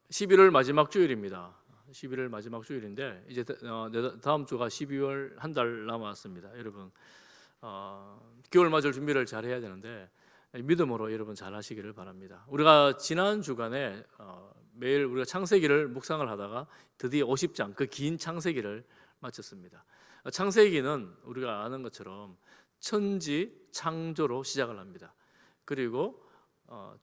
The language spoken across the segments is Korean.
11월 마지막 주일입니다. 11월 마지막 주일인데 이제 다음 주가 12월 한 달 남았습니다. 여러분 겨울 맞을 준비를 잘 해야 되는데 믿음으로 여러분 잘 하시기를 바랍니다. 우리가 지난 주간에 매일 우리가 창세기를 묵상을 하다가 드디어 50장 그 긴 창세기를 마쳤습니다. 창세기는 우리가 아는 것처럼 천지 창조로 시작을 합니다. 그리고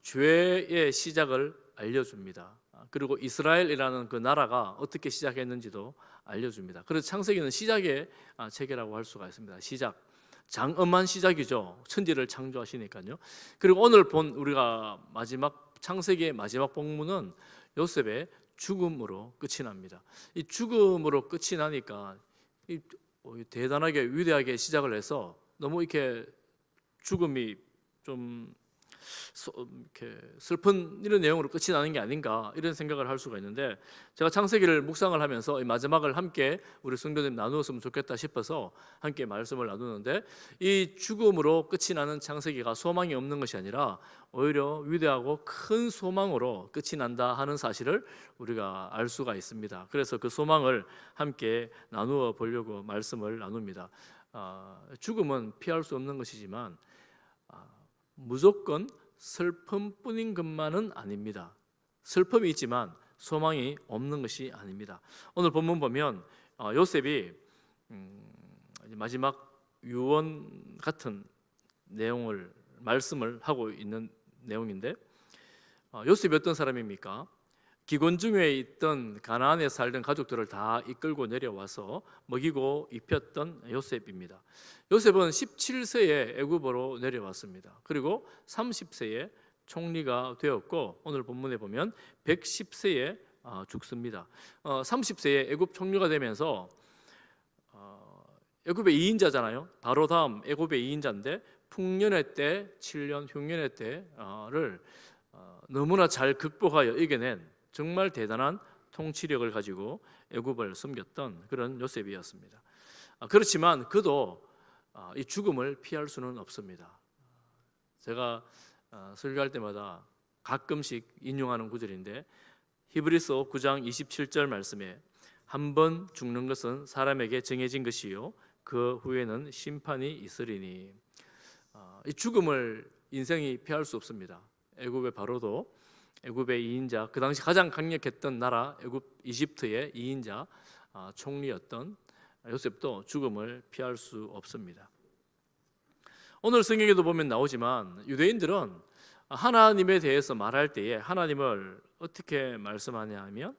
죄의 시작을 알려줍니다. 그리고 이스라엘이라는 그 나라가 어떻게 시작했는지도 알려줍니다. 그래서 창세기는 시작의 책이라고 할 수가 있습니다. 시작, 장엄한 시작이죠. 천지를 창조하시니까요. 그리고 오늘 본 우리가 마지막 창세기의 마지막 본문은 요셉의 죽음으로 끝이 납니다. 이 죽음으로 끝이 나니까 대단하게 위대하게 시작을 해서 너무 이렇게 죽음이 좀 이렇게 슬픈 이런 내용으로 끝이 나는 게 아닌가 이런 생각을 할 수가 있는데, 제가 창세기를 묵상을 하면서 이 마지막을 함께 우리 성도님 나누었으면 좋겠다 싶어서 함께 말씀을 나누는데, 이 죽음으로 끝이 나는 창세기가 소망이 없는 것이 아니라 오히려 위대하고 큰 소망으로 끝이 난다 하는 사실을 우리가 알 수가 있습니다. 그래서 그 소망을 함께 나누어 보려고 말씀을 나눕니다. 죽음은 피할 수 없는 것이지만 무조건 슬픔뿐인 것만은 아닙니다. 슬픔이 있지만 소망이 없는 것이 아닙니다. 오늘 본문 보면 요셉이 마지막 유언 같은 내용을 말씀을 하고 있는 내용인데, 요셉이 어떤 사람입니까? 기곤중에 있던 가나안에 살던 가족들을 다 이끌고 내려와서 먹이고 입혔던 요셉입니다. 요셉은 17세에 애굽으로 내려왔습니다. 그리고 30세에 총리가 되었고 오늘 본문에 보면 110세에 죽습니다. 30세에 애굽 총리가 되면서 애굽의 2인자잖아요. 바로 다음 애굽의 2인자인데 풍년의 때, 7년 흉년의 때를 너무나 잘 극복하여 이겨낸 정말 대단한 통치력을 가지고 애굽을 섬겼던 그런 요셉이었습니다. 그렇지만 그도 이 죽음을 피할 수는 없습니다. 제가 설교할 때마다 가끔씩 인용하는 구절인데, 히브리서 9장 27절 말씀에 한 번 죽는 것은 사람에게 정해진 것이요 그 후에는 심판이 있으리니. 이 죽음을 인생이 피할 수 없습니다. 애굽의 바로도 애굽의 2인자, 그 당시 가장 강력했던 나라 애굽 이집트의 2인자 총리였던 요셉도 죽음을 피할 수 없습니다. 오늘 성경에도 보면 나오지만 유대인들은 하나님에 대해서 말할 때에 하나님을 어떻게 말씀하냐 하면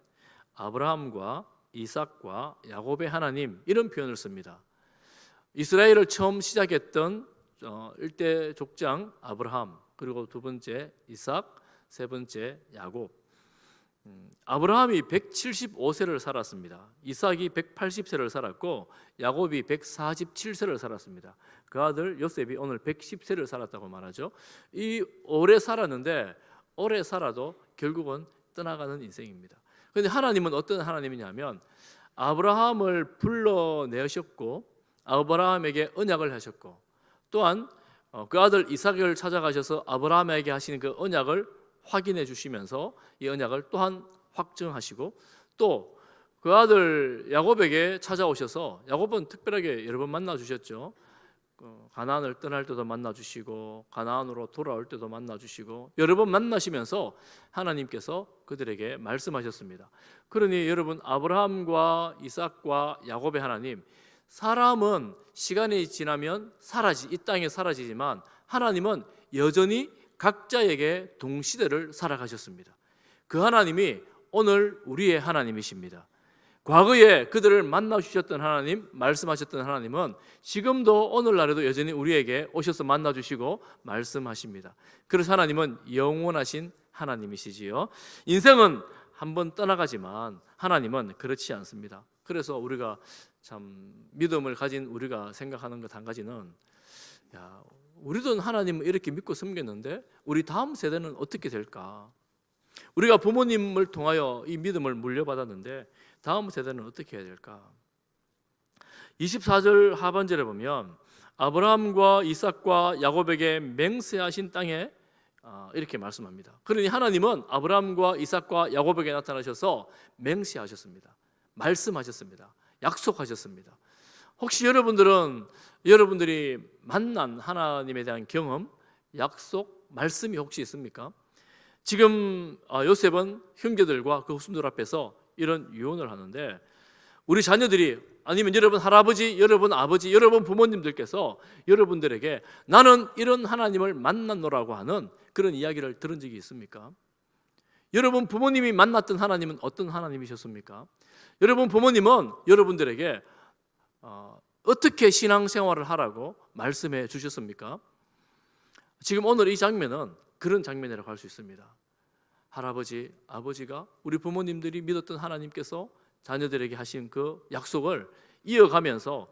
아브라함과 이삭과 야곱의 하나님, 이런 표현을 씁니다. 이스라엘을 처음 시작했던 1대 족장 아브라함, 그리고 두 번째 이삭, 세 번째 야곱. 아브라함이 175세를 살았습니다. 이삭이 180세를 살았고 야곱이 147세를 살았습니다. 그 아들 요셉이 오늘 110세를 살았다고 말하죠. 이 오래 살았는데 오래 살아도 결국은 떠나가는 인생입니다. 그런데 하나님은 어떤 하나님이냐면 아브라함을 불러내셨고 아브라함에게 언약을 하셨고, 또한 그 아들 이삭을 찾아가셔서 아브라함에게 하시는 그 언약을 확인해 주시면서 이 언약을 또한 확증하시고, 또 그 아들 야곱에게 찾아오셔서, 야곱은 특별하게 여러 번 만나 주셨죠. 가나안을 떠날 때도 만나 주시고 가나안으로 돌아올 때도 만나 주시고 여러 번 만나시면서 하나님께서 그들에게 말씀하셨습니다. 그러니 여러분, 아브라함과 이삭과 야곱의 하나님, 사람은 시간이 지나면 이 땅에 사라지지만 하나님은 여전히 각자에게 동시대를 살아가셨습니다. 그 하나님이 오늘 우리의 하나님이십니다. 과거에 그들을 만나 주셨던 하나님, 말씀하셨던 하나님은 지금도 오늘날에도 여전히 우리에게 오셔서 만나 주시고 말씀하십니다. 그래서 하나님은 영원하신 하나님이시지요. 인생은 한번 떠나가지만 하나님은 그렇지 않습니다. 그래서 우리가 참 믿음을 가진 우리가 생각하는 것 한 가지는, 우리도 하나님을 이렇게 믿고 섬겼는데 우리 다음 세대는 어떻게 될까? 우리가 부모님을 통하여 이 믿음을 물려받았는데 다음 세대는 어떻게 해야 될까? 24절 하반절에 보면 아브라함과 이삭과 야곱에게 맹세하신 땅에 이렇게 말씀합니다. 그러니 하나님은 아브라함과 이삭과 야곱에게 나타나셔서 맹세하셨습니다. 말씀하셨습니다. 약속하셨습니다. 혹시 여러분들이 만난 하나님에 대한 경험, 약속, 말씀이 혹시 있습니까? 지금 요셉은 형제들과 그 후손들 앞에서 이런 유언을 하는데, 우리 자녀들이 아니면 여러분 할아버지, 여러분 아버지, 여러분 부모님들께서 여러분들에게 나는 이런 하나님을 만났노라고 하는 그런 이야기를 들은 적이 있습니까? 여러분 부모님이 만났던 하나님은 어떤 하나님이셨습니까? 여러분 부모님은 여러분들에게 어떻게 신앙생활을 하라고 말씀해 주셨습니까? 지금 오늘 이 장면은 그런 장면이라고 할 수 있습니다. 할아버지, 아버지가 우리 부모님들이 믿었던 하나님께서 자녀들에게 하신 그 약속을 이어가면서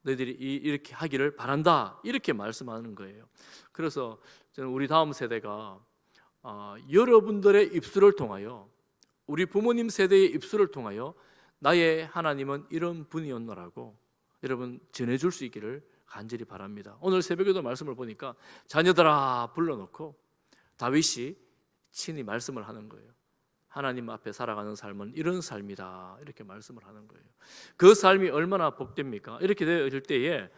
너희들이 이렇게 하기를 바란다, 이렇게 말씀하는 거예요. 그래서 저는 우리 다음 세대가 여러분들의 입술을 통하여, 우리 부모님 세대의 입술을 통하여 나의 하나님은 이런 분이었노라고 여러분 전해줄 수 있기를 간절히 바랍니다. 오늘 새벽에도 말씀을 보니까 자녀들아 불러놓고 다윗이 친히 말씀을 하는 거예요. 하나님 앞에 살아가는 삶은 이런 삶이다, 이렇게 말씀을 하는 거예요. 그 삶이 얼마나 복됩니까? 이렇게 되어질 때에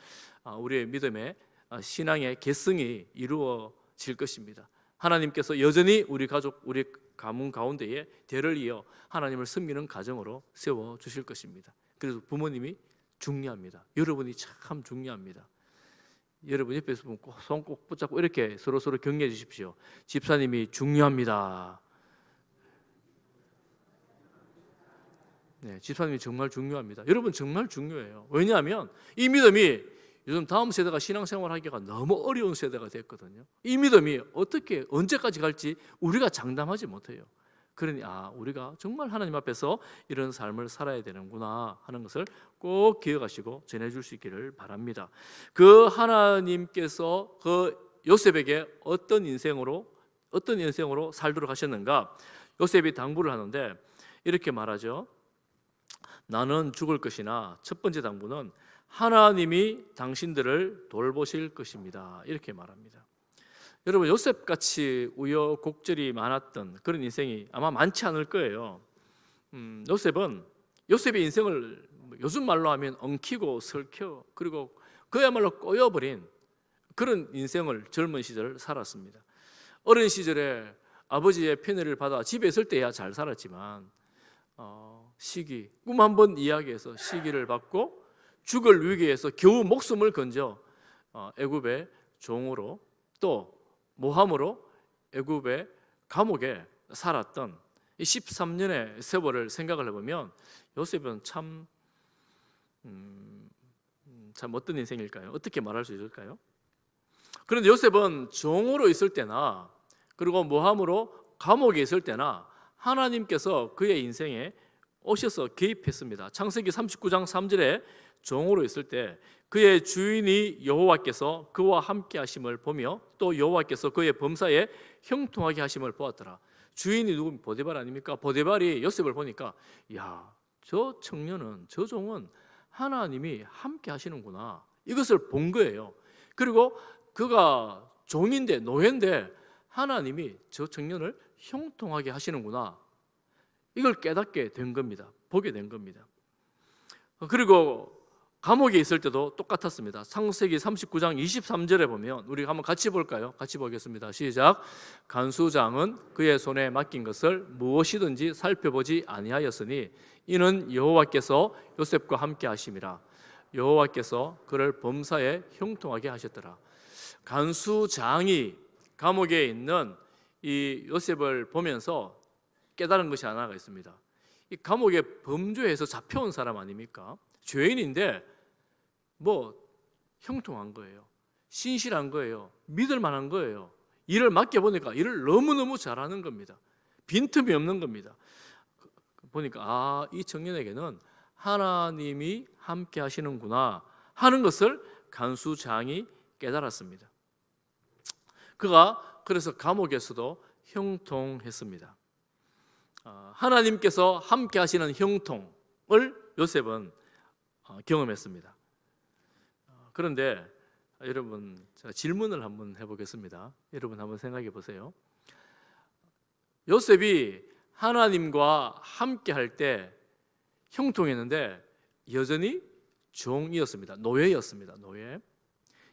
우리의 믿음의 신앙의 계승이 이루어질 것입니다. 하나님께서 여전히 우리 가족, 우리 가문 가운데에 대를 이어 하나님을 섬기는 가정으로 세워주실 것입니다. 그래서 부모님이 중요합니다. 여러분이 참 중요합니다. 여러분 옆에서 보면 손 꼭 붙잡고 이렇게 서로 격려해 주십시오. 집사님이 중요합니다. 네, 집사님이 정말 중요합니다. 여러분 정말 중요해요. 왜냐하면 이 믿음이 요즘 다음 세대가 신앙생활 하기가 너무 어려운 세대가 됐거든요. 이 믿음이 어떻게 언제까지 갈지 우리가 장담하지 못해요. 그러니 우리가 정말 하나님 앞에서 이런 삶을 살아야 되는구나 하는 것을 꼭 기억하시고 전해줄 수 있기를 바랍니다. 그 하나님께서 그 요셉에게 어떤 인생으로 살도록 하셨는가? 요셉이 당부를 하는데 이렇게 말하죠. 나는 죽을 것이나, 첫 번째 당부는 하나님이 당신들을 돌보실 것입니다, 이렇게 말합니다. 여러분 요셉같이 우여곡절이 많았던 그런 인생이 아마 많지 않을 거예요. 요셉의 인생을 요즘 말로 하면 엉키고 설켜, 그리고 그야말로 꼬여버린 그런 인생을 젊은 시절 살았습니다. 어린 시절에 아버지의 편애를 받아 집에 있을 때야 잘 살았지만 시기, 꿈 한번 이야기해서 시기를 받고 죽을 위기에서 겨우 목숨을 건져 애굽의 종으로 또 모함으로 애굽의 감옥에 살았던 이 13년의 세월을 생각을 해보면 요셉은 참 어떤 인생일까요? 어떻게 말할 수 있을까요? 그런데 요셉은 종으로 있을 때나 그리고 모함으로 감옥에 있을 때나 하나님께서 그의 인생에 오셔서 개입했습니다. 창세기 39장 3절에 종으로 있을 때 그의 주인이 여호와께서 그와 함께 하심을 보며 또 여호와께서 그의 범사에 형통하게 하심을 보았더라. 주인이 누구? 보디발 아닙니까? 보디발이 요셉을 보니까 저 청년은, 저 종은 하나님이 함께 하시는구나, 이것을 본 거예요. 그리고 그가 종인데, 노예인데 하나님이 저 청년을 형통하게 하시는구나, 이걸 깨닫게 된 겁니다. 보게 된 겁니다. 그리고 감옥에 있을 때도 똑같았습니다. 창세기 39장 23절에 보면 우리 한번 같이 볼까요? 같이 보겠습니다. 시작. 간수장은 그의 손에 맡긴 것을 무엇이든지 살펴보지 아니하였으니 이는 여호와께서 요셉과 함께 하심이라. 여호와께서 그를 범사에 형통하게 하셨더라. 간수장이 감옥에 있는 이 요셉을 보면서 깨달은 것이 하나가 있습니다. 이 감옥에 범죄해서 잡혀온 사람 아닙니까? 죄인인데 형통한 거예요. 신실한 거예요. 믿을 만한 거예요. 일을 맡겨보니까 일을 너무너무 잘하는 겁니다. 빈틈이 없는 겁니다. 보니까 이 청년에게는 하나님이 함께 하시는구나 하는 것을 간수장이 깨달았습니다. 그가 그래서 감옥에서도 형통했습니다. 하나님께서 함께 하시는 형통을 요셉은 경험했습니다. 그런데 여러분, 제가 질문을 한번 해보겠습니다. 여러분 한번 생각해 보세요. 요셉이 하나님과 함께 할 때 형통했는데 여전히 종이었습니다. 노예였습니다. 노예.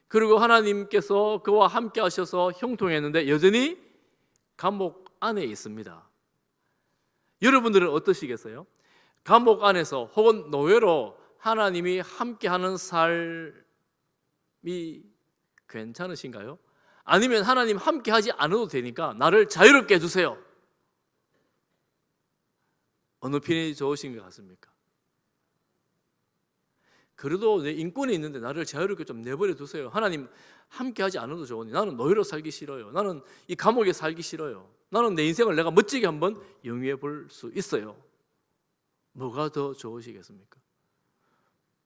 그리고 하나님께서 그와 함께 하셔서 형통했는데 여전히 감옥 안에 있습니다. 여러분들은 어떠시겠어요? 감옥 안에서 혹은 노예로 하나님이 함께하는 삶이 괜찮으신가요? 아니면 하나님 함께하지 않아도 되니까 나를 자유롭게 해주세요. 어느 편이 좋으신 것 같습니까? 그래도 내 인권이 있는데 나를 자유롭게 좀 내버려 두세요. 하나님 함께하지 않아도 좋으니 나는 노예로 살기 싫어요. 나는 이 감옥에 살기 싫어요. 나는 내 인생을 내가 멋지게 한번 영위해 볼 수 있어요. 뭐가 더 좋으시겠습니까?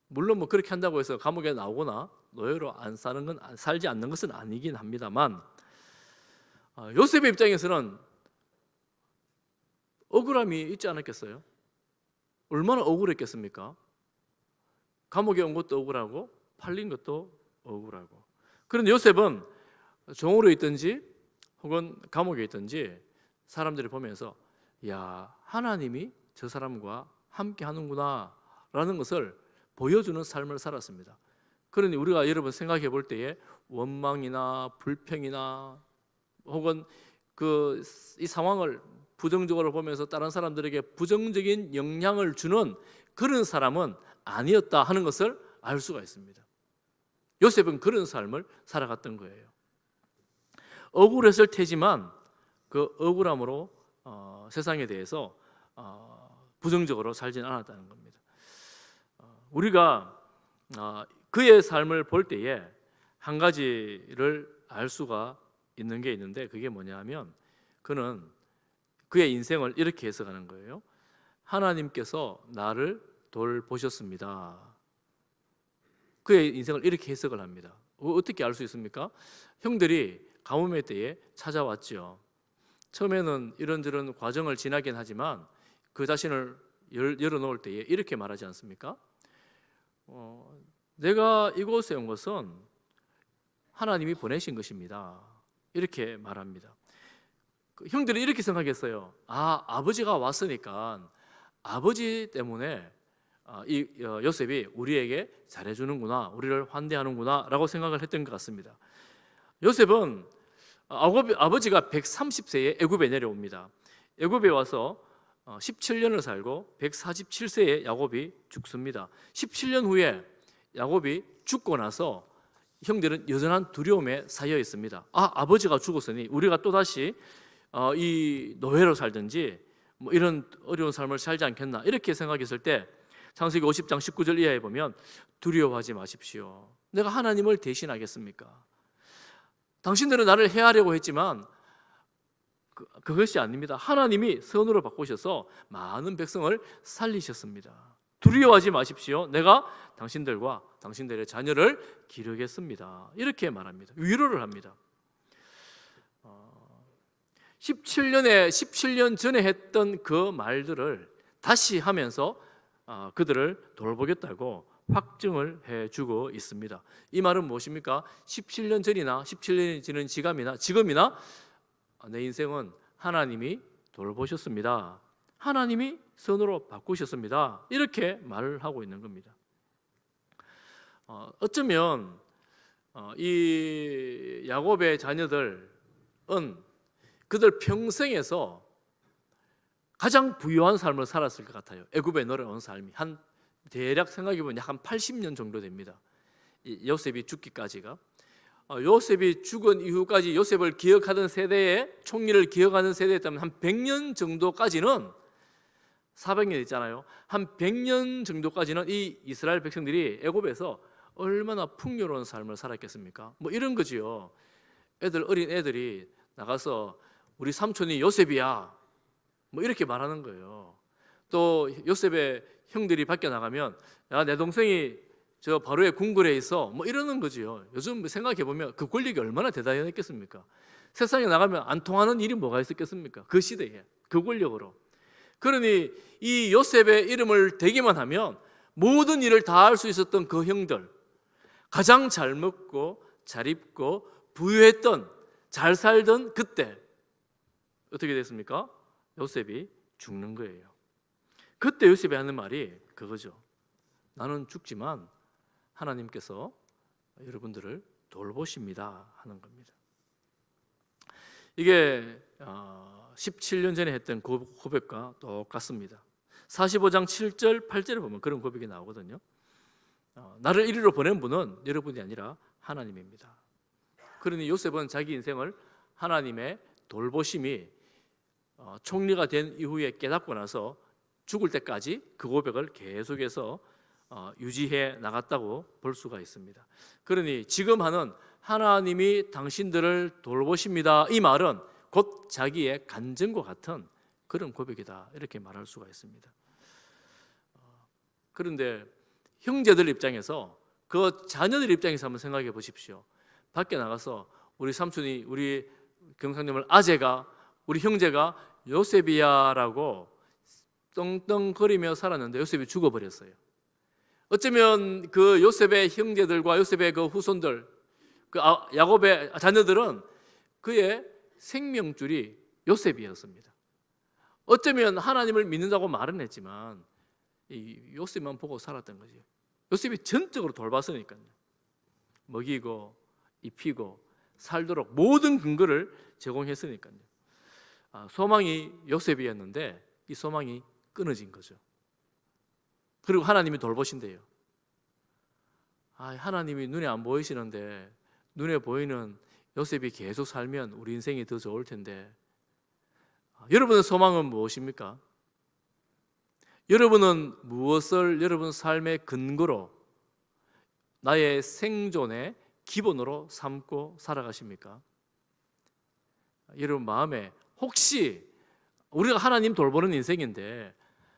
물론 뭐 그렇게 한다고 해서 감옥에 나오거나 노예로 살지 않는 것은 아니긴 합니다만, 요셉의 입장에서는 억울함이 있지 않았겠어요? 얼마나 억울했겠습니까? 감옥에 온 것도 억울하고 팔린 것도 억울하고. 그런데 요셉은 종으로 있든지 혹은 감옥에 있든지 사람들이 보면서 야, 하나님이 저 사람과 함께 하는구나 라는 것을 보여주는 삶을 살았습니다. 그러니 우리가 여러분 생각해 볼 때에 원망이나 불평이나 혹은 이 상황을 부정적으로 보면서 다른 사람들에게 부정적인 영향을 주는 그런 사람은 아니었다 하는 것을 알 수가 있습니다. 요셉은 그런 삶을 살아갔던 거예요. 억울했을 테지만 그 억울함으로 세상에 대해서 부정적으로 살지는 않았다는 겁니다. 우리가 그의 삶을 볼 때에 한 가지를 알 수가 있는 게 있는데, 그게 뭐냐면 그는 그의 인생을 이렇게 해석하는 거예요. 하나님께서 나를 돌보셨습니다. 그의 인생을 이렇게 해석을 합니다. 어떻게 알 수 있습니까? 형들이 가뭄의 때에 찾아왔죠. 처음에는 이런저런 과정을 지나긴 하지만 그 자신을 열어놓을 때에 이렇게 말하지 않습니까? 내가 이곳에 온 것은 하나님이 보내신 것입니다. 이렇게 말합니다. 형들이 이렇게 생각했어요. 아버지가 왔으니까 아버지 때문에 이 요셉이 우리에게 잘해주는구나, 우리를 환대하는구나 라고 생각을 했던 것 같습니다. 요셉은 아버지가 130세에 애굽에 내려옵니다. 애굽에 와서 17년을 살고 147세에 야곱이 죽습니다. 17년 후에 야곱이 죽고 나서 형들은 여전한 두려움에 쌓여 있습니다. 아버지가 죽었으니 우리가 또다시 이 노예로 살든지 뭐 이런 어려운 삶을 살지 않겠나, 이렇게 생각했을 때 창세기 50장 19절 이하에 보면 두려워하지 마십시오. 내가 하나님을 대신하겠습니까? 당신들은 나를 해하려고 했지만 그것이 아닙니다. 하나님이 선으로 바꾸셔서 많은 백성을 살리셨습니다. 두려워하지 마십시오. 내가 당신들과 당신들의 자녀를 기르겠습니다. 이렇게 말합니다. 위로를 합니다. 17년 전에 했던 그 말들을 다시 하면서 그들을 돌보겠다고 확증을 해주고 있습니다. 이 말은 무엇입니까? 17년 전이나 17년이 지난 지금이나 내 인생은 하나님이 돌보셨습니다. 하나님이 선으로 바꾸셨습니다. 이렇게 말을 하고 있는 겁니다. 어쩌면 이 야곱의 자녀들은 그들 평생에서 가장 부유한 삶을 살았을 것 같아요. 애굽에 내려온 삶이 대략 생각해보면 약 한 80년 정도 됩니다. 요셉이 죽기까지가. 요셉이 죽은 이후까지 요셉을 기억하던 세대의 총리를 기억하는 세대였다면 한 100년 정도까지는, 400년 있잖아요. 한 100년 정도까지는 이 이스라엘 백성들이 애굽에서 얼마나 풍요로운 삶을 살았겠습니까? 뭐 이런 거지요. 어린 애들이 나가서 우리 삼촌이 요셉이야, 뭐 이렇게 말하는 거예요. 또 요셉의 형들이 밖에 나가면 야, 내 동생이 저 바로의 궁궐에 있어, 뭐 이러는 거지요. 요즘 생각해 보면 그 권력이 얼마나 대단했겠습니까? 세상에 나가면 안 통하는 일이 뭐가 있었겠습니까? 그 시대에 그 권력으로. 그러니 이 요셉의 이름을 대기만 하면 모든 일을 다 할 수 있었던 그 형들, 가장 잘 먹고 잘 입고 부유했던, 잘 살던 그때 어떻게 됐습니까? 요셉이 죽는 거예요. 그때 요셉이 하는 말이 그거죠. 나는 죽지만 하나님께서 여러분들을 돌보십니다 하는 겁니다. 이게 17년 전에 했던 고백과 똑같습니다. 45장 7절 8절에 보면 그런 고백이 나오거든요. 나를 이리로 보낸 분은 여러분이 아니라 하나님입니다. 그러니 요셉은 자기 인생을 하나님의 돌보심이 총리가 된 이후에 깨닫고 나서 죽을 때까지 그 고백을 계속해서 유지해 나갔다고 볼 수가 있습니다. 그러니 지금 하는 하나님이 당신들을 돌보십니다, 이 말은 곧 자기의 간증과 같은 그런 고백이다, 이렇게 말할 수가 있습니다. 그런데 형제들 입장에서, 그 자녀들 입장에서 한번 생각해 보십시오. 밖에 나가서 우리 삼촌이, 우리 경상님을 아재가, 우리 형제가 요셉이야라고 떵떵거리며 살았는데 요셉이 죽어버렸어요. 어쩌면 그 요셉의 형제들과 요셉의 그 후손들, 그 야곱의 자녀들은 그의 생명줄이 요셉이었습니다. 어쩌면 하나님을 믿는다고 말은 했지만 이 요셉만 보고 살았던 거죠. 요셉이 전적으로 돌봤으니까요. 먹이고 입히고 살도록 모든 근거를 제공했으니까요. 소망이 요셉이었는데 이 소망이 끊어진 거죠. 그리고 하나님이 돌보신대요. 하나님이 눈에 안 보이시는데 눈에 보이는 요셉이 계속 살면 우리 인생이 더 좋을 텐데, 여러분의 소망은 무엇입니까? 여러분은 무엇을 여러분 삶의 근거로, 나의 생존의 기본으로 삼고 살아가십니까? 여러분 마음에 혹시 우리가 하나님 돌보는 인생인데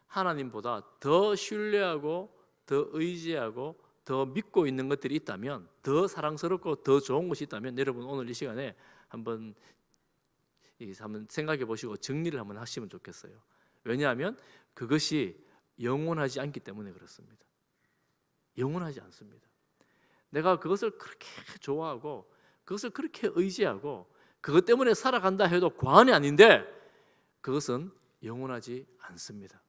하나님보다 더 신뢰하고 더 의지하고 더 믿고 있는 것들이 있다면, 더 사랑스럽고 더 좋은 것이 있다면, 여러분 오늘 이 시간에 한번 생각해 보시고 정리를 한번 하시면 좋겠어요. 왜냐하면 그것이 영원하지 않기 때문에 그렇습니다. 영원하지 않습니다. 내가 그것을 그렇게 좋아하고 그것을 그렇게 의지하고 그것 때문에 살아간다 해도 과언이 아닌데 그것은 영원하지 않습니다.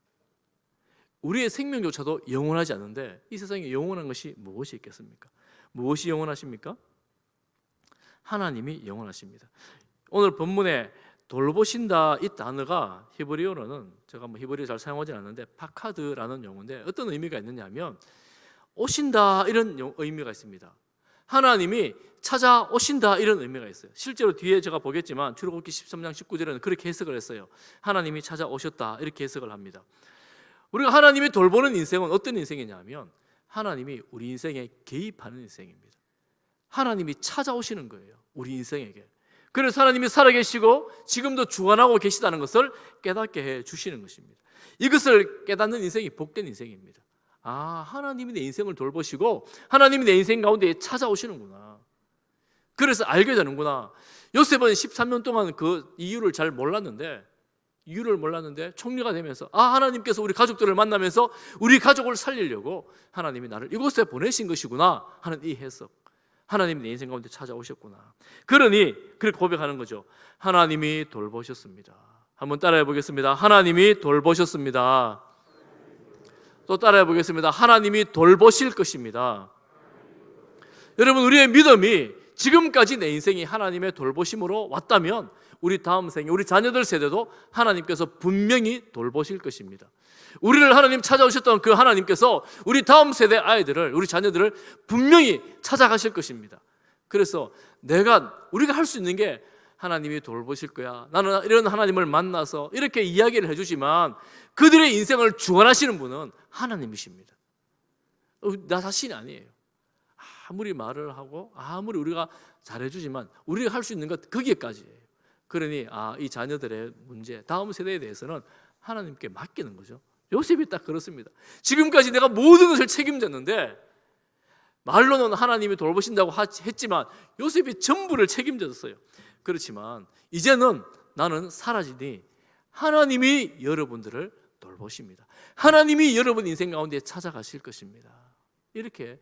우리의 생명조차도 영원하지 않은데 이 세상에 영원한 것이 무엇이 있겠습니까? 무엇이 영원하십니까? 하나님이 영원하십니다. 오늘 본문에 돌보신다 이 단어가 히브리어로는, 제가 히브리어 잘 사용하지 않는데 파카드라는 용어인데 어떤 의미가 있느냐면 오신다 이런 의미가 있습니다. 하나님이 찾아오신다 이런 의미가 있어요. 실제로 뒤에 제가 보겠지만 출애굽기 13장 19절에는 그렇게 해석을 했어요. 하나님이 찾아오셨다 이렇게 해석을 합니다. 우리가 하나님이 돌보는 인생은 어떤 인생이냐면 하나님이 우리 인생에 개입하는 인생입니다. 하나님이 찾아오시는 거예요, 우리 인생에게. 그래서 하나님이 살아계시고 지금도 주관하고 계시다는 것을 깨닫게 해 주시는 것입니다. 이것을 깨닫는 인생이 복된 인생입니다. 하나님이 내 인생을 돌보시고 하나님이 내 인생 가운데 찾아오시는구나. 그래서 알게 되는구나. 요셉은 13년 동안 그 이유를 잘 몰랐는데, 총리가 되면서 하나님께서 우리 가족들을 만나면서 우리 가족을 살리려고 하나님이 나를 이곳에 보내신 것이구나 하는 이 해석, 하나님이 내 인생 가운데 찾아오셨구나. 그러니 그렇게 고백하는 거죠. 하나님이 돌보셨습니다. 한번 따라해 보겠습니다. 하나님이 돌보셨습니다. 또 따라해 보겠습니다. 하나님이 돌보실 것입니다. 여러분, 우리의 믿음이 지금까지 내 인생이 하나님의 돌보심으로 왔다면 우리 다음 생에, 우리 자녀들 세대도 하나님께서 분명히 돌보실 것입니다. 우리를 하나님 찾아오셨던 그 하나님께서 우리 다음 세대 아이들을, 우리 자녀들을 분명히 찾아가실 것입니다. 그래서 우리가 할 수 있는 게 하나님이 돌보실 거야, 나는 이런 하나님을 만나서 이렇게 이야기를 해주지만 그들의 인생을 주관하시는 분은 하나님이십니다. 나 자신이 아니에요. 아무리 말을 하고 아무리 우리가 잘해주지만 우리가 할 수 있는 것 거기까지예요. 그러니 이 자녀들의 문제, 다음 세대에 대해서는 하나님께 맡기는 거죠. 요셉이 딱 그렇습니다. 지금까지 내가 모든 것을 책임졌는데, 말로는 하나님이 돌보신다고 했지만 요셉이 전부를 책임졌어요. 그렇지만 이제는 나는 사라지니 하나님이 여러분들을 돌보십니다. 하나님이 여러분 인생 가운데 찾아가실 것입니다. 이렇게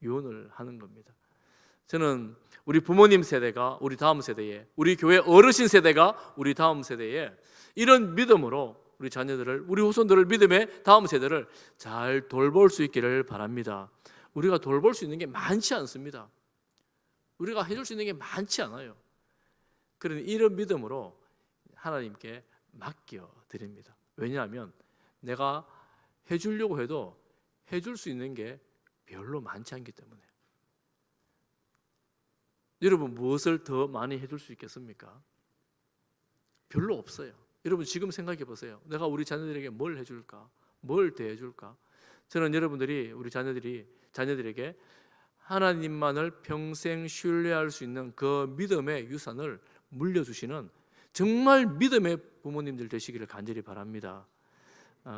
유언을 하는 겁니다. 저는 우리 부모님 세대가 우리 다음 세대에, 우리 교회 어르신 세대가 우리 다음 세대에 이런 믿음으로 우리 자녀들을, 우리 후손들을, 믿음의 다음 세대를 잘 돌볼 수 있기를 바랍니다. 우리가 돌볼 수 있는 게 많지 않습니다. 우리가 해줄 수 있는 게 많지 않아요. 그러니 이런 믿음으로 하나님께 맡겨드립니다. 왜냐하면 내가 해주려고 해도 해줄 수 있는 게 별로 많지 않기 때문에. 여러분, 무엇을 더 많이 해줄 수 있겠습니까? 별로 없어요. 여러분, 지금 생각해 보세요. 내가 우리 자녀들에게 뭘 해줄까? 뭘 대해줄까? 저는 여러분들이, 우리 자녀들에게 하나님만을 평생 신뢰할 수 있는 그 믿음의 유산을 물려주시는 정말 믿음의 부모님들 되시기를 간절히 바랍니다.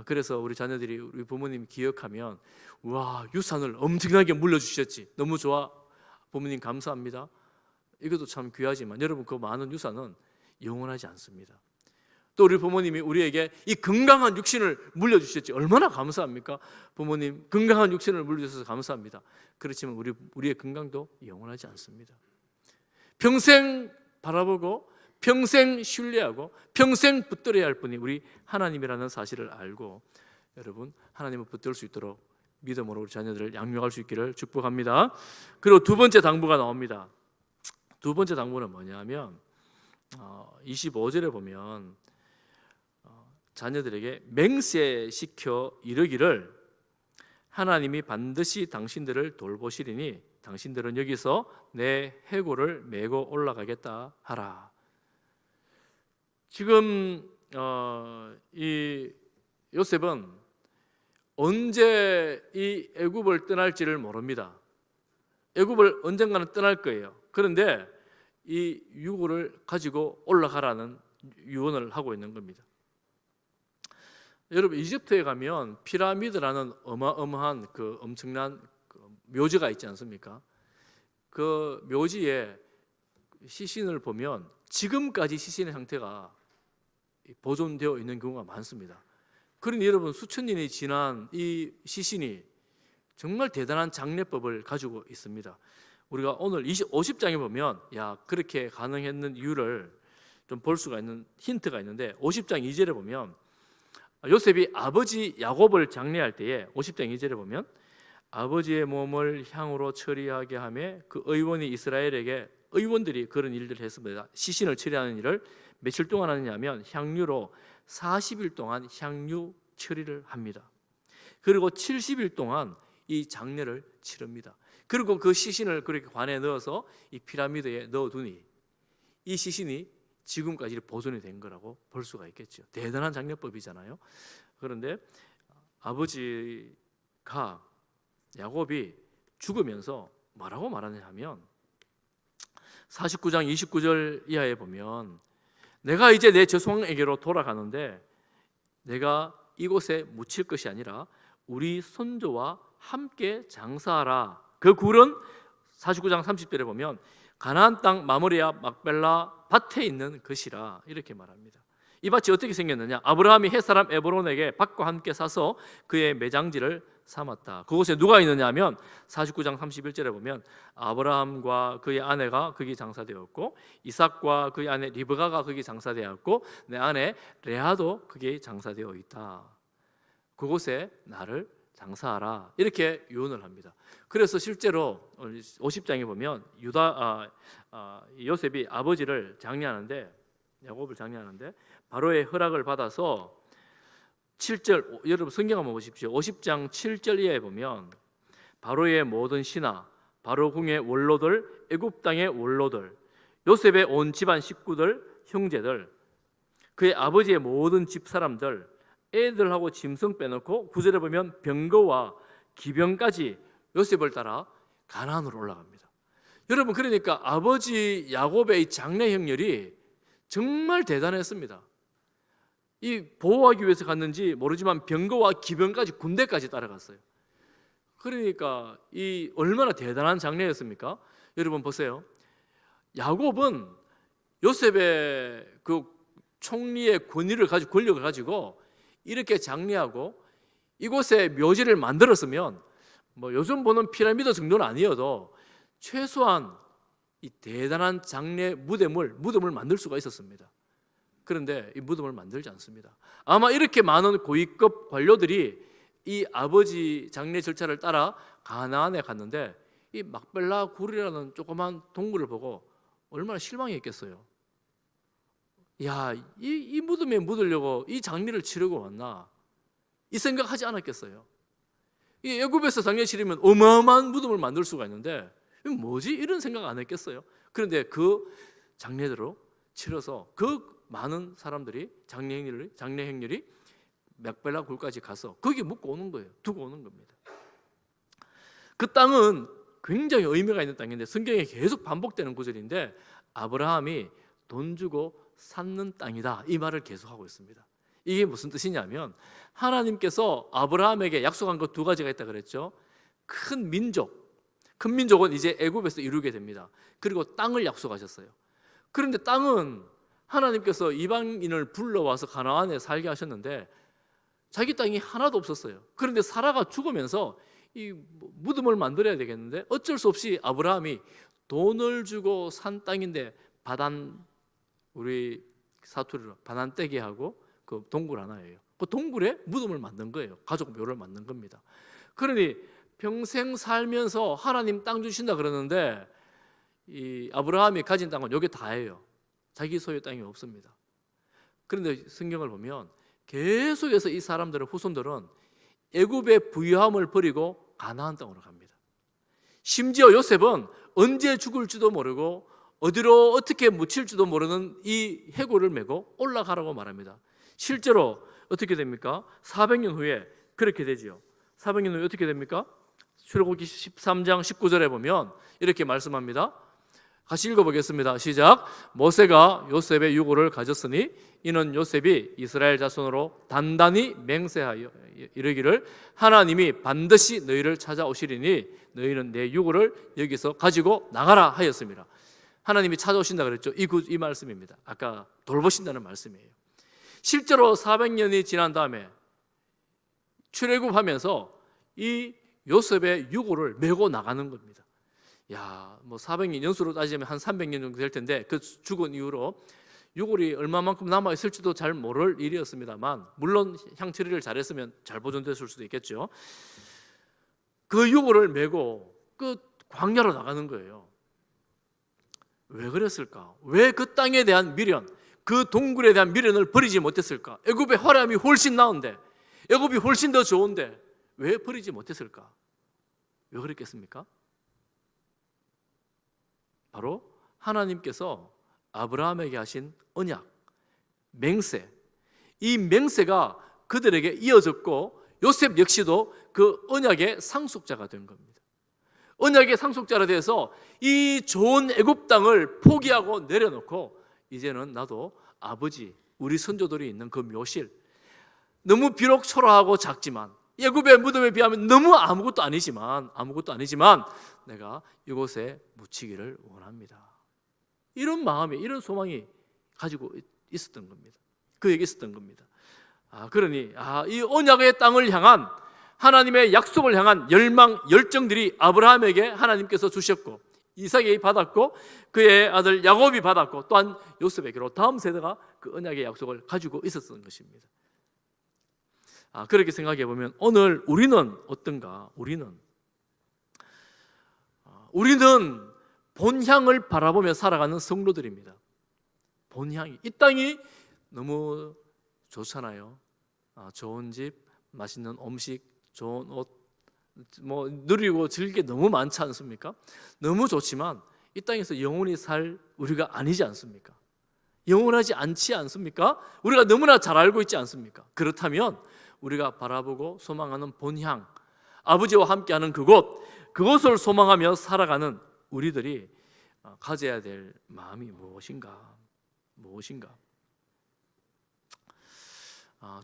그래서 우리 자녀들이 우리 부모님 기억하면, 와, 유산을 엄청나게 물려주셨지, 너무 좋아, 부모님 감사합니다. 이것도 참 귀하지만 여러분, 그 많은 유산은 영원하지 않습니다. 또 우리 부모님이 우리에게 이 건강한 육신을 물려주셨지, 얼마나 감사합니까? 부모님 건강한 육신을 물려주셔서 감사합니다. 그렇지만 우리의 건강도 영원하지 않습니다. 평생 바라보고 평생 신뢰하고 평생 붙들어야 할 분이 우리 하나님이라는 사실을 알고, 여러분, 하나님을 붙들 수 있도록 믿음으로 우리 자녀들을 양육할 수 있기를 축복합니다. 그리고 두 번째 당부가 나옵니다. 두 번째 당부는 뭐냐면 25절에 보면 자녀들에게 맹세시켜 이르기를 하나님이 반드시 당신들을 돌보시리니 당신들은 여기서 내 해골을 메고 올라가겠다 하라. 지금 이 요셉은 언제 이 애굽을 떠날지를 모릅니다. 애굽을 언젠가는 떠날 거예요. 그런데 이 유골을 가지고 올라가라는 유언을 하고 있는 겁니다. 여러분, 이집트에 가면 피라미드라는 어마어마한 그 엄청난 그 묘지가 있지 않습니까? 그 묘지에 시신을 보면 지금까지 시신의 상태가 보존되어 있는 경우가 많습니다. 그러니 여러분, 수천 년이 지난 이 시신이 정말 대단한 장례법을 가지고 있습니다. 우리가 오늘 50장에 보면 그렇게 가능했는 이유를 좀 볼 수가 있는 힌트가 있는데, 50장 2절에 보면 요셉이 아버지 야곱을 장례할 때에 50장 2절에 보면 아버지의 몸을 향으로 처리하게 하며 그 의원들이 그런 일들을 했습니다. 시신을 처리하는 일을 며칠 동안 하느냐면 향유로 40일 동안 향유 처리를 합니다. 그리고 70일 동안 이 장례를 치릅니다. 그리고 그 시신을 그렇게 관에 넣어서 이 피라미드에 넣어두니 이 시신이 지금까지 보존이 된 거라고 볼 수가 있겠죠. 대단한 장례법이잖아요. 그런데 아버지가 야곱이 죽으면서 뭐라고 말하냐 하면 49장 29절 이하에 보면 내가 이제 내 저손에게로 돌아가는데 내가 이곳에 묻힐 것이 아니라 우리 손조와 함께 장사하라. 그 굴은 49장 30절에 보면 가나안 땅 마므리아 막벨라 밭에 있는 것이라 이렇게 말합니다. 이 밭이 어떻게 생겼느냐? 아브라함이 헷사람 에브론에게 밭과 함께 사서 그의 매장지를 삼았다. 그곳에 누가 있느냐 하면 49장 31절에 보면 아브라함과 그의 아내가 거기 장사되었고 이삭과 그의 아내 리브가가 거기 장사되었고 내 아내 레아도 거기 장사되어 있다. 그곳에 나를 장사하라. 이렇게 유언을 합니다. 그래서 실제로 50장에 보면 요셉이 아버지를 장례하는데, 야곱을 장례하는데 바로의 허락을 받아서 7절, 여러분 성경 한번 보십시오. 50장 7절 이하에 보면 바로의 모든 신하, 바로 궁의 원로들, 애굽 땅의 원로들, 요셉의 온 집안 식구들, 형제들, 그의 아버지의 모든 집 사람들, 애들하고 짐승 빼놓고 9절에 보면 병거와 기병까지 요셉을 따라 가나안으로 올라갑니다. 여러분, 그러니까 아버지 야곱의 장례 행렬이 정말 대단했습니다. 이 보호하기 위해서 갔는지 모르지만 병거와 기병까지 군대까지 따라갔어요. 그러니까 이 얼마나 대단한 장례였습니까? 여러분 보세요. 야곱은 요셉의 그 총리의 권력을 가지고 이렇게 장례하고 이곳에 묘지를 만들었으면 뭐 요즘 보는 피라미드 정도는 아니어도 최소한 이 대단한 장례 무덤을 만들 수가 있었습니다. 그런데 이 무덤을 만들지 않습니다. 아마 이렇게 많은 고위급 관료들이 이 아버지 장례 절차를 따라 가나안에 갔는데 이 막벨라 굴이라는 조그만 동굴을 보고 얼마나 실망했겠어요. 야, 이 무덤에 묻으려고 이 장례를 치르고 왔나? 이 생각하지 않았겠어요. 이 애굽에서 장례 치르면 어마어마한 무덤을 만들 수가 있는데 뭐지? 이런 생각 안 했겠어요. 그런데 그 장례대로 치러서 그 많은 사람들이 장례 행렬이 막벨라 굴까지 가서 거기 묻고 오는 거예요. 두고 오는 겁니다. 그 땅은 굉장히 의미가 있는 땅인데 성경에 계속 반복되는 구절인데 아브라함이 돈 주고 샀는 땅이다 이 말을 계속하고 있습니다. 이게 무슨 뜻이냐면 하나님께서 아브라함에게 약속한 것 두 가지가 있다 그랬죠. 큰 민족은 이제 애굽에서 이루게 됩니다. 그리고 땅을 약속하셨어요. 그런데 땅은 하나님께서 이방인을 불러와서 가나안에 살게 하셨는데 자기 땅이 하나도 없었어요. 그런데 사라가 죽으면서 이 무덤을 만들어야 되겠는데 어쩔 수 없이 아브라함이 돈을 주고 산 땅인데 우리 사투리로 바단떼기 하고 그 동굴 하나예요. 그 동굴에 무덤을 만든 거예요. 가족 묘를 만든 겁니다. 그러니 평생 살면서 하나님 땅 주신다 그러는데 이 아브라함이 가진 땅은 여기 다예요. 자기 소유 땅이 없습니다. 그런데 성경을 보면 계속해서 이 사람들의 후손들은 애굽의 부유함을 버리고 가나안 땅으로 갑니다. 심지어 요셉은 언제 죽을지도 모르고 어디로 어떻게 묻힐지도 모르는 이 해골을 메고 올라가라고 말합니다. 실제로 어떻게 됩니까? 400년 후에 그렇게 되지요. 400년 후에 어떻게 됩니까? 출애굽기 13장 19절에 보면 이렇게 말씀합니다. 같이 읽어보겠습니다. 시작. 모세가 요셉의 유고를 가졌으니 이는 요셉이 이스라엘 자손으로 단단히 맹세하여 이르기를 하나님이 반드시 너희를 찾아오시리니 너희는 내 유고를 여기서 가지고 나가라 하였습니다. 하나님이 찾아오신다 그랬죠. 이 말씀입니다. 아까 돌보신다는 말씀이에요. 실제로 400년이 지난 다음에 출애굽하면서 이 요셉의 유고를 메고 나가는 겁니다. 야, 뭐 400년 연수로 따지면 한 300년 정도 될 텐데 그 죽은 이후로 유골이 얼마만큼 남아 있을지도 잘 모를 일이었습니다만 물론 향처리를 잘했으면 잘 보존됐을 수도 있겠죠. 그 유골을 메고 그 광야로 나가는 거예요. 왜 그랬을까? 왜 그 땅에 대한 미련, 그 동굴에 대한 미련을 버리지 못했을까? 애굽의 화려함이 훨씬 나은데, 애굽이 훨씬 더 좋은데 왜 버리지 못했을까? 왜 그랬겠습니까? 바로 하나님께서 아브라함에게 하신 언약, 맹세, 이 맹세가 그들에게 이어졌고 요셉 역시도 그 언약의 상속자가 된 겁니다. 언약의 상속자라 돼서 이 좋은 애굽 땅을 포기하고 내려놓고 이제는 나도 아버지, 우리 선조들이 있는 그 묘실, 너무 비록 초라하고 작지만 애굽의 무덤에 비하면 너무 아무것도 아니지만 내가 이곳에 묻히기를 원합니다. 이런 마음이, 이런 소망이 가지고 있었던 겁니다. 그에게 있었던 겁니다. 그러니 이 언약의 땅을 향한 하나님의 약속을 향한 열망, 열정들이 아브라함에게 하나님께서 주셨고 이삭이 받았고 그의 아들 야곱이 받았고 또한 요셉에게로 다음 세대가 그 언약의 약속을 가지고 있었던 것입니다. 그렇게 생각해 보면 오늘 우리는 어떤가? 우리는 본향을 바라보며 살아가는 성도들입니다. 본향이, 이 땅이 너무 좋잖아요. 좋은 집, 맛있는 음식, 좋은 옷, 뭐 누리고 즐길 게 너무 많지 않습니까? 너무 좋지만 이 땅에서 영원히 살 우리가 아니지 않습니까? 영원하지 않지 않습니까? 우리가 너무나 잘 알고 있지 않습니까? 그렇다면 우리가 바라보고 소망하는 본향, 아버지와 함께하는 그곳을 소망하며 살아가는 우리들이 가져야 될 마음이 무엇인가?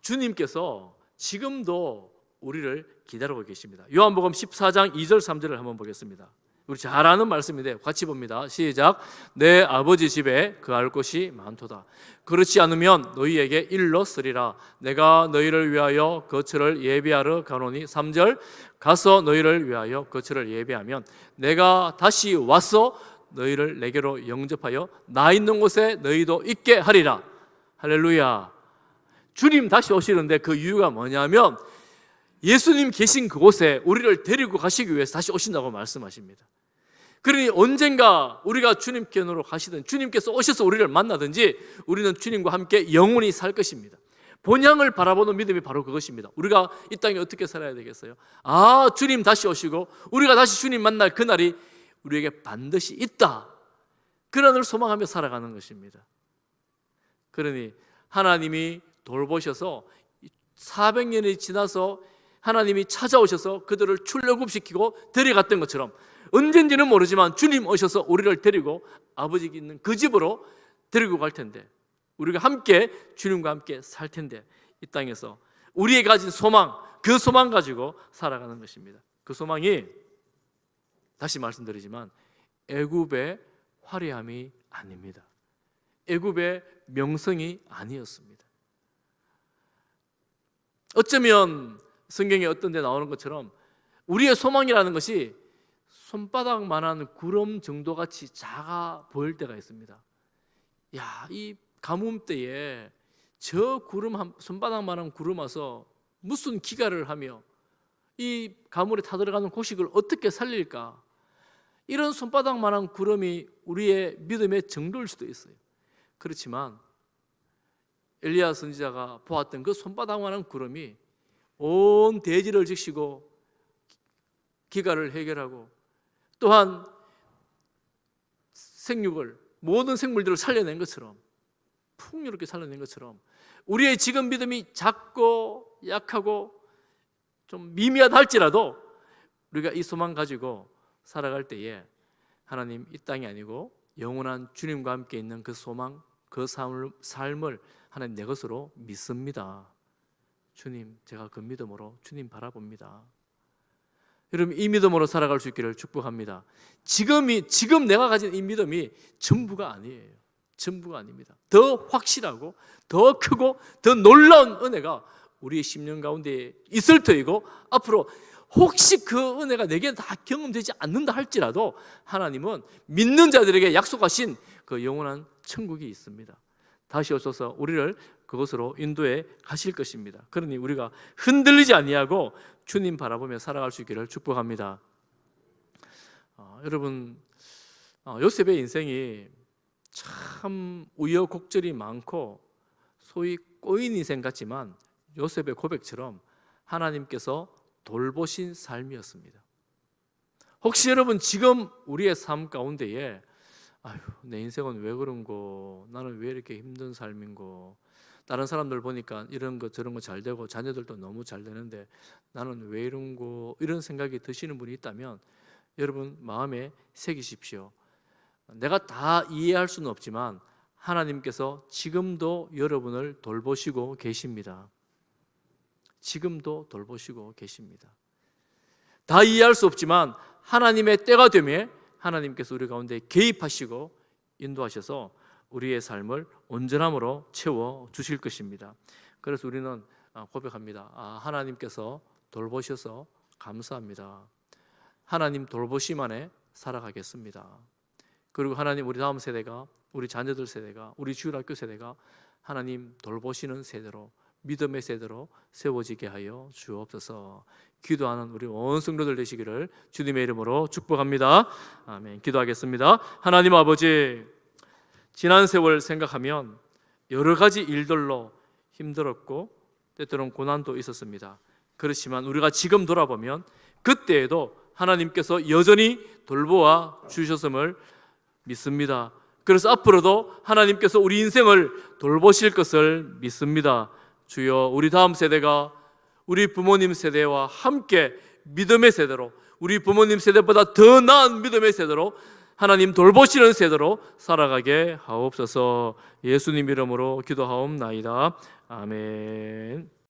주님께서 지금도 우리를 기다리고 계십니다. 요한복음 14장 2절 3절을 한번 보겠습니다. 우리 잘 아는 말씀인데 같이 봅니다. 시작. 내 아버지 집에 거할 곳이 많도다. 그렇지 않으면 너희에게 일러 쓰리라. 내가 너희를 위하여 거처를 예비하러 가노니 3절. 가서 너희를 위하여 거처를 예비하면 내가 다시 와서 너희를 내게로 영접하여 나 있는 곳에 너희도 있게 하리라. 할렐루야. 주님 다시 오시는데 그 이유가 뭐냐면 예수님 계신 그곳에 우리를 데리고 가시기 위해서 다시 오신다고 말씀하십니다. 그러니 언젠가 우리가 주님께로 가시든 주님께서 오셔서 우리를 만나든지 우리는 주님과 함께 영원히 살 것입니다. 본향을 바라보는 믿음이 바로 그것입니다. 우리가 이 땅에 어떻게 살아야 되겠어요? 주님 다시 오시고 우리가 다시 주님 만날 그날이 우리에게 반드시 있다. 그날을 소망하며 살아가는 것입니다. 그러니 하나님이 돌보셔서 400년이 지나서 하나님이 찾아오셔서 그들을 출애굽시키고 데려갔던 것처럼 언젠지는 모르지만 주님 오셔서 우리를 데리고 아버지 있는 그 집으로 데리고 갈 텐데 우리가 함께 주님과 함께 살 텐데 이 땅에서 우리의 가진 소망, 그 소망 가지고 살아가는 것입니다. 그 소망이 다시 말씀드리지만 애굽의 화려함이 아닙니다. 애굽의 명성이 아니었습니다. 어쩌면 성경에 어떤 데 나오는 것처럼 우리의 소망이라는 것이 손바닥만한 구름 정도같이 작아 보일 때가 있습니다. 이 가뭄 때에 저 구름 손바닥만한 구름 와서 무슨 기가를 하며 이 가물에 타들어가는 곡식을 어떻게 살릴까? 이런 손바닥만한 구름이 우리의 믿음의 정도일 수도 있어요. 그렇지만 엘리야 선지자가 보았던 그 손바닥만한 구름이 온 대지를 적시고 기가를 해결하고 또한 생육을 모든 생물들을 살려낸 것처럼 풍요롭게 살려낸 것처럼 우리의 지금 믿음이 작고 약하고 좀 미미하다 할지라도 우리가 이 소망 가지고 살아갈 때에 하나님 이 땅이 아니고 영원한 주님과 함께 있는 그 소망, 그 삶을 하나님 내 것으로 믿습니다. 주님, 제가 그 믿음으로 주님 바라봅니다. 여러분 이 믿음으로 살아갈 수 있기를 축복합니다. 지금 내가 가진 이 믿음이 전부가 아니에요. 전부가 아닙니다. 더 확실하고 더 크고 더 놀라운 은혜가 우리의 심령 가운데 있을 터이고 앞으로 혹시 그 은혜가 내게 다 경험되지 않는다 할지라도 하나님은 믿는 자들에게 약속하신 그 영원한 천국이 있습니다. 다시 오셔서 우리를 그곳으로 인도해 가실 것입니다. 그러니 우리가 흔들리지 아니하고 주님 바라보며 살아갈 수 있기를 축복합니다. 여러분 요셉의 인생이 참 우여곡절이 많고 소위 꼬인 인생 같지만 요셉의 고백처럼 하나님께서 돌보신 삶이었습니다. 혹시 여러분 지금 우리의 삶 가운데에 내 인생은 왜 그런고, 나는 왜 이렇게 힘든 삶인고, 다른 사람들 보니까 이런 거 저런 거 잘 되고 자녀들도 너무 잘 되는데 나는 왜 이런고, 이런 생각이 드시는 분이 있다면 여러분 마음에 새기십시오. 내가 다 이해할 수는 없지만 하나님께서 지금도 여러분을 돌보시고 계십니다. 지금도 돌보시고 계십니다. 다 이해할 수 없지만 하나님의 때가 되면 하나님께서 우리 가운데 개입하시고 인도하셔서 우리의 삶을 온전함으로 채워 주실 것입니다. 그래서 우리는 고백합니다. 하나님께서 돌보셔서 감사합니다. 하나님 돌보심 안에 살아가겠습니다. 그리고 하나님 우리 다음 세대가, 우리 자녀들 세대가, 우리 주일학교 세대가 하나님 돌보시는 세대로, 믿음의 세대로 세워지게 하여 주옵소서. 기도하는 우리 온 성도들 되시기를 주님의 이름으로 축복합니다. 아멘. 기도하겠습니다. 하나님 아버지, 지난 세월 생각하면 여러 가지 일들로 힘들었고 때때로는 고난도 있었습니다. 그렇지만 우리가 지금 돌아보면 그때에도 하나님께서 여전히 돌보아 주셨음을 믿습니다. 그래서 앞으로도 하나님께서 우리 인생을 돌보실 것을 믿습니다. 주여, 우리 다음 세대가 우리 부모님 세대와 함께 믿음의 세대로, 우리 부모님 세대보다 더 나은 믿음의 세대로, 하나님 돌보시는 세대로 살아가게 하옵소서. 예수님 이름으로 기도하옵나이다. 아멘.